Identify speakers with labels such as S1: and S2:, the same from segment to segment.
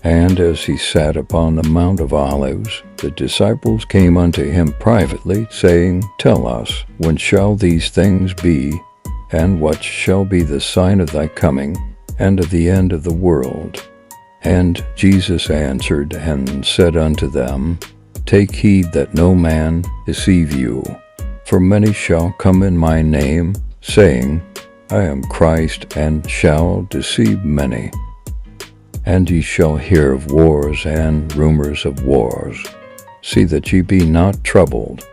S1: And as he sat upon the Mount of Olives, the disciples came unto him privately, saying, Tell us, when shall these things be, and what shall be the sign of thy coming, and of the end of the world? And Jesus answered and said unto them, Take heed that no man deceive you. For many shall come in my name, saying, I am Christ, and shall deceive many. And ye shall hear of wars and rumors of wars. See that ye be not troubled,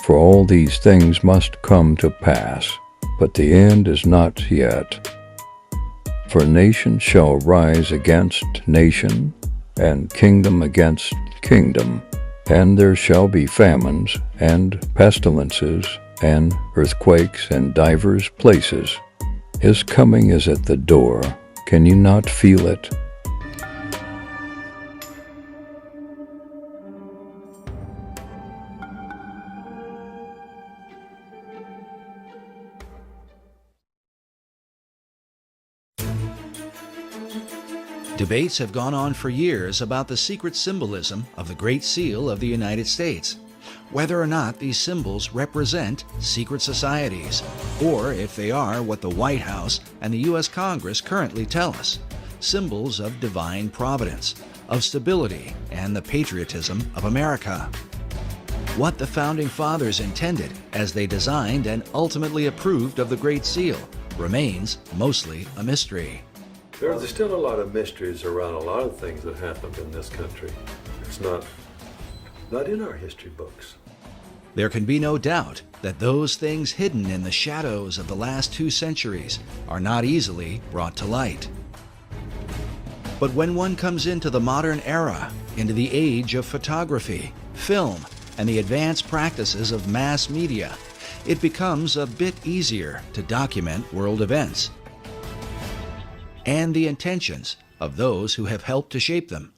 S1: for all these things must come to pass, but the end is not yet. For nation shall rise against nation, and kingdom against kingdom, and there shall be famines, and pestilences, and earthquakes in divers places. His coming is at the door. Can you not feel it?
S2: Debates have gone on for years about the secret symbolism of the Great Seal of the United States, whether or not these symbols represent secret societies, or if they are what the White House and the U.S. Congress currently tell us, symbols of divine providence, of stability, and the patriotism of America. What the Founding Fathers intended as they designed and ultimately approved of the Great Seal remains mostly a mystery.
S3: There's still a lot of mysteries around a lot of things that happened in this country. It's not in our history books.
S2: There can be no doubt that those things hidden in the shadows of the last 2 centuries are not easily brought to light. But when one comes into the modern era, into the age of photography, film, and the advanced practices of mass media, it becomes a bit easier to document world events and the intentions of those who have helped to shape them.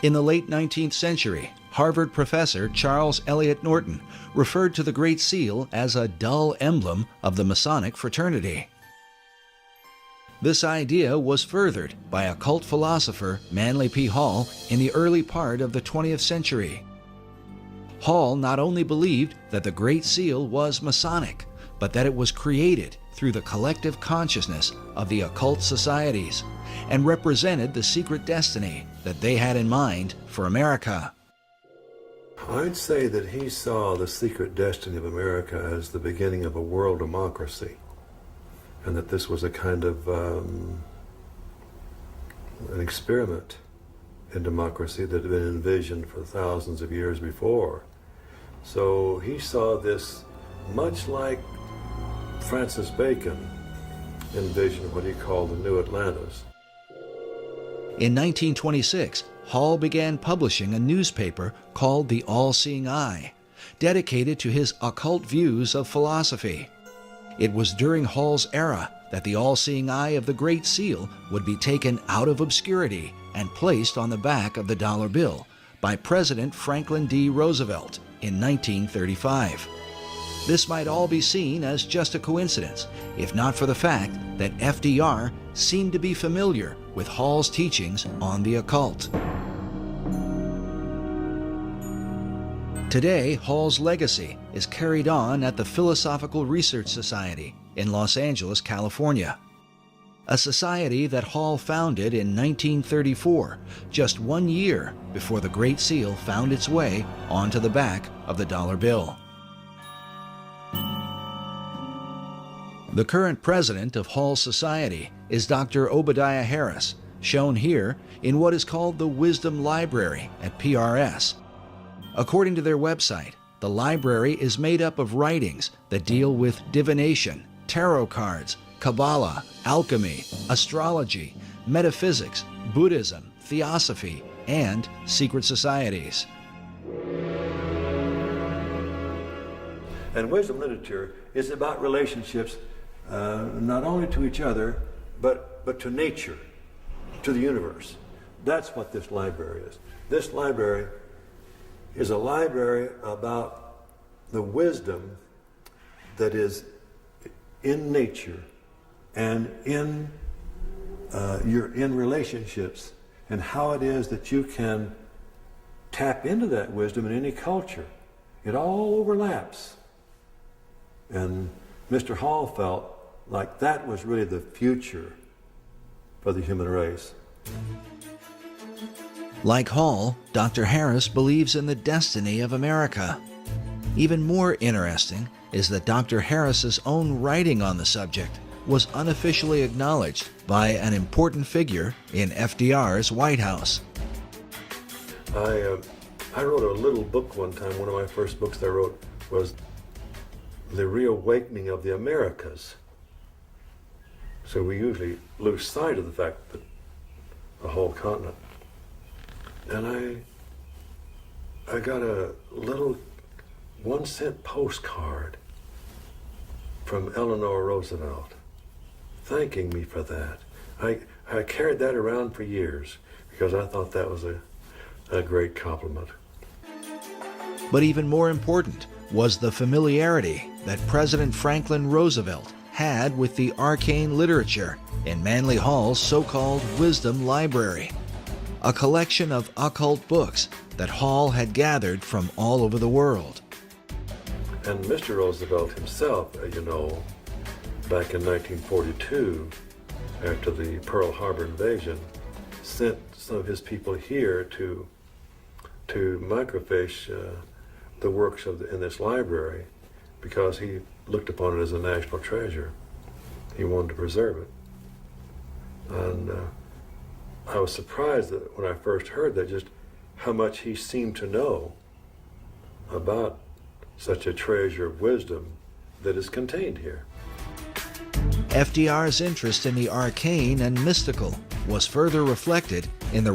S2: In the late 19th century, Harvard professor Charles Eliot Norton referred to the Great Seal as a dull emblem of the Masonic fraternity. This idea was furthered by occult philosopher Manly P. Hall in the early part of the 20th century. Hall not only believed that the Great Seal was Masonic, but that it was created through the collective consciousness of the occult societies and represented the secret destiny that they had in mind for America.
S3: I'd say that he saw the secret destiny of America as the beginning of a world democracy, and that this was a kind of an experiment in democracy that had been envisioned for thousands of years before. So he saw this much like Francis Bacon envisioned what he called the New Atlantis.
S2: In 1926, Hall began publishing a newspaper called The All-Seeing Eye, dedicated to his occult views of philosophy. It was during Hall's era that the All-Seeing Eye of the Great Seal would be taken out of obscurity and placed on the back of the dollar bill by President Franklin D. Roosevelt in 1935. This might all be seen as just a coincidence, if not for the fact that FDR seemed to be familiar with Hall's teachings on the occult. Today, Hall's legacy is carried on at the Philosophical Research Society in Los Angeles, California, a society that Hall founded in 1934, just 1 year before the Great Seal found its way onto the back of the dollar bill. The current president of Hall Society is Dr. Obadiah Harris, shown here in what is called the Wisdom Library at PRS. According to their website, the library is made up of writings that deal with divination, tarot cards, Kabbalah, alchemy, astrology, metaphysics, Buddhism, theosophy, and secret societies.
S3: And wisdom literature is about relationships not only to each other, but to nature, to the universe. That's what this library is. This library is a library about the wisdom that is in nature and in you're in relationships and how it is that you can tap into that wisdom in any culture. It all overlaps. And Mr. Hall felt like that was really the future for the human race.
S2: Like Hall, Dr. Harris believes in the destiny of America. Even more interesting is that Dr. Harris's own writing on the subject was unofficially acknowledged by an important figure in FDR's White House.
S3: I wrote a little book one time. One of my first books I wrote was The Reawakening of the Americas. So we usually lose sight of the fact that the whole continent. And I got a little 1-cent postcard from Eleanor Roosevelt thanking me for that. I carried that around for years because I thought that was a great compliment.
S2: But even more important was the familiarity that President Franklin Roosevelt had with the arcane literature in Manly Hall's so-called Wisdom Library, a collection of occult books that Hall had gathered from all over the world.
S3: And Mr. Roosevelt himself, back in 1942, after the Pearl Harbor invasion, sent some of his people here to microfiche the works in this library because he looked upon it as a national treasure. He wanted to preserve it. And I was surprised that when I first heard that, just how much he seemed to know about such a treasure of wisdom that is contained here.
S2: FDR's interest in the arcane and mystical was further reflected in the